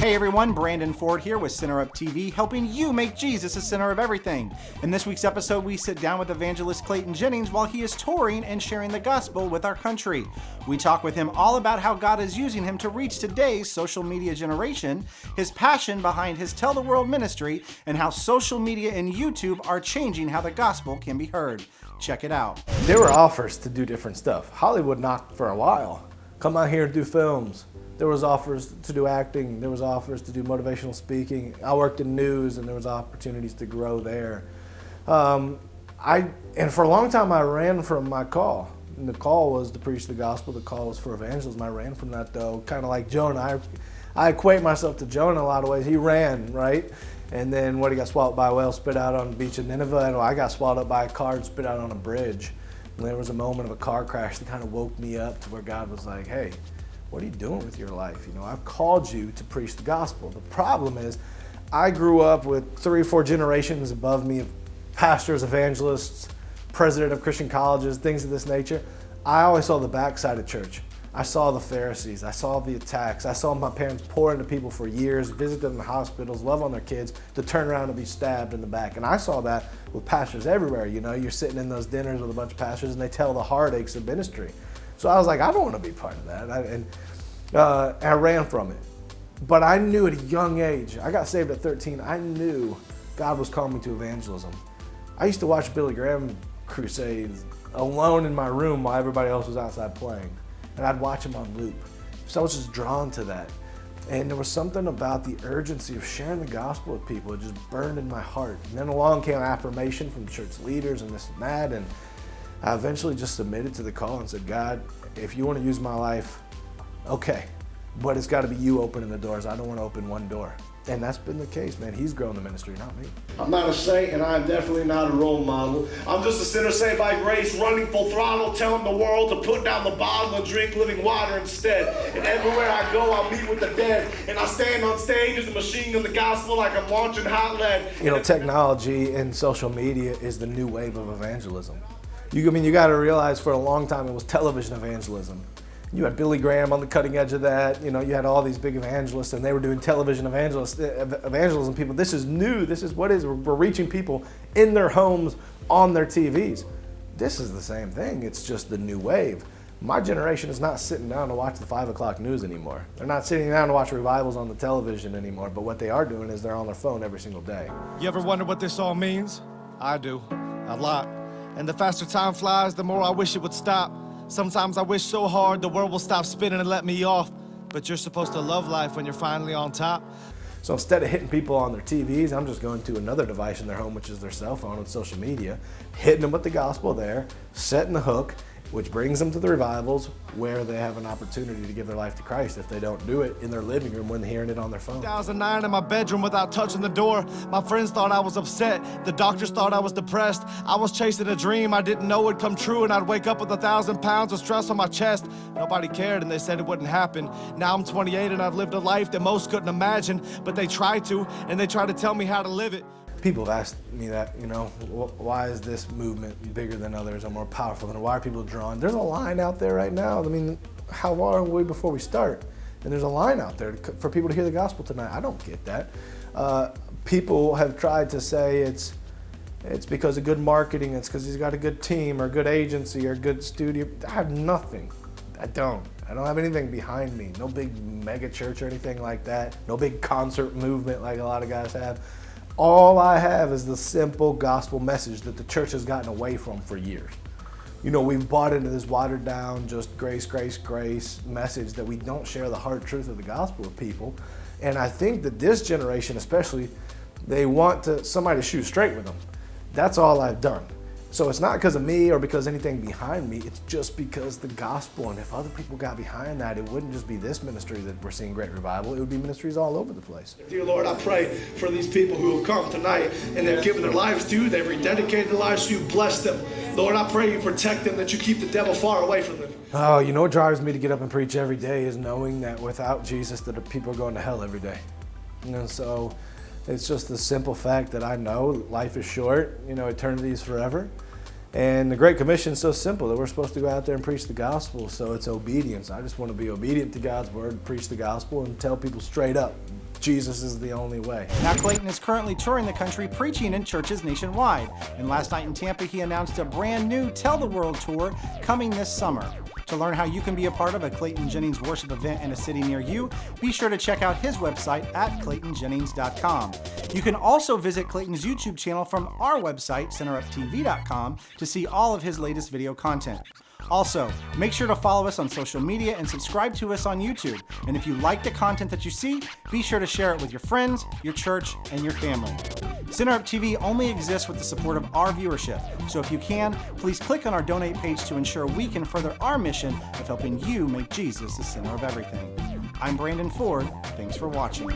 Hey everyone, Brandon Ford here with Center Up TV, helping you make Jesus the center of everything. In this week's episode, we sit down with Evangelist Clayton Jennings while he is touring and sharing the gospel with our country. We talk with him all about how God is using him to reach today's social media generation, his passion behind his Tell the World ministry, and how social media and YouTube are changing how the gospel can be heard. Check it out. There were offers to do different stuff. Hollywood knocked for a while. Come out here and do films. There was offers to do acting. There was offers to do motivational speaking. I worked in news, and there was opportunities to grow there. And for a long time, I ran from my call. And the call was to preach the gospel. The call was for evangelism. I ran from that, though, kind of like Jonah. I equate myself to Jonah in a lot of ways. He ran, right? And then he got swallowed by a whale, spit out on the beach of Nineveh. And I got swallowed up by a car and spit out on a bridge. And there was a moment of a car crash that kind of woke me up to where God was like, hey, what are you doing with your life? You know, I've called you to preach the gospel. The problem is I grew up with 3 or 4 generations above me of pastors, evangelists, president of Christian colleges, things of this nature. I always saw the backside of church. I saw the Pharisees. I saw the attacks. I saw my parents pour into people for years, visit them in the hospitals, love on their kids, to turn around and be stabbed in the back. And I saw that with pastors everywhere. You know, you're sitting in those dinners with a bunch of pastors and they tell the heartaches of ministry. So I was like, I don't want to be part of that. And I ran from it. But I knew at a young age, I got saved at 13, I knew God was calling me to evangelism. I used to watch Billy Graham crusades alone in my room while everybody else was outside playing. And I'd watch him on loop. So I was just drawn to that. And there was something about the urgency of sharing the gospel with people. It just burned in my heart. And then along came affirmation from church leaders and this and that. And I eventually just submitted to the call and said, God, if you want to use my life, okay, but it's got to be you opening the doors. I don't want to open one door. And that's been the case, man. He's grown the ministry, not me. I'm not a saint, and I'm definitely not a role model. I'm just a sinner saved by grace, running full throttle, telling the world to put down the bottle and drink living water instead. And everywhere I go, I'll meet with the dead. And I stand on stage as a machine gun the gospel like I'm launching hot lead. You know, technology and social media is the new wave of evangelism. You got to realize for a long time it was television evangelism. You had Billy Graham on the cutting edge of that. You know, you had all these big evangelists, and they were doing television evangelism. People, this is new. This is what is. We're reaching people in their homes, on their TVs. This is the same thing. It's just the new wave. My generation is not sitting down to watch the 5 o'clock news anymore. They're not sitting down to watch revivals on the television anymore. But what they are doing is they're on their phone every single day. You ever wonder what this all means? I do, a lot. And the faster time flies, the more I wish it would stop. Sometimes I wish so hard the world will stop spinning and let me off. But you're supposed to love life when you're finally on top. So instead of hitting people on their TVs, I'm just going to another device in their home, which is their cell phone and social media, hitting them with the gospel there, setting the hook, which brings them to the revivals where they have an opportunity to give their life to Christ if they don't do it in their living room when they're hearing it on their phone. 2009 in my bedroom without touching the door. My friends thought I was upset. The doctors thought I was depressed. I was chasing a dream I didn't know would come true, and I'd wake up with 1,000 pounds of stress on my chest. Nobody cared, and they said it wouldn't happen. Now I'm 28 and I've lived a life that most couldn't imagine, but they try to, and they try to tell me how to live it. People have asked me that, you know, why is this movement bigger than others or more powerful than why are people drawn? There's a line out there right now. I mean, how long are we before we start? And there's a line out there for people to hear the gospel tonight. I don't get that. People have tried to say it's because of good marketing, it's because he's got a good team or good agency or good studio. I have nothing. I don't have anything behind me. No big mega church or anything like that. No big concert movement like a lot of guys have. All I have is the simple gospel message that the church has gotten away from for years. You know, we've bought into this watered down, just grace, grace, grace message that we don't share the hard truth of the gospel with people. And I think that this generation especially, they want somebody to shoot straight with them. That's all I've done. So it's not because of me or because anything behind me, it's just because the gospel. And if other people got behind that, it wouldn't just be this ministry that we're seeing great revival, it would be ministries all over the place. Dear Lord, I pray for these people who have come tonight and they've given their lives to you, they've rededicated their lives to you, bless them. Lord, I pray you protect them, that you keep the devil far away from them. Oh, you know what drives me to get up and preach every day is knowing that without Jesus, that the people are going to hell every day. You know, so it's just the simple fact that I know life is short, you know, eternity is forever. And the Great Commission is so simple that we're supposed to go out there and preach the gospel, so it's obedience. I just want to be obedient to God's word, preach the gospel, and tell people straight up, Jesus is the only way. Now, Clayton is currently touring the country preaching in churches nationwide. And last night in Tampa, he announced a brand new Tell the World tour coming this summer. To learn how you can be a part of a Clayton Jennings worship event in a city near you, be sure to check out his website at claytonjennings.com. You can also visit Clayton's YouTube channel from our website, centeruptv.com, to see all of his latest video content. Also, make sure to follow us on social media and subscribe to us on YouTube. And if you like the content that you see, be sure to share it with your friends, your church, and your family. Center Up TV only exists with the support of our viewership. So if you can, please click on our donate page to ensure we can further our mission of helping you make Jesus the center of everything. I'm Brandon Ford. Thanks for watching.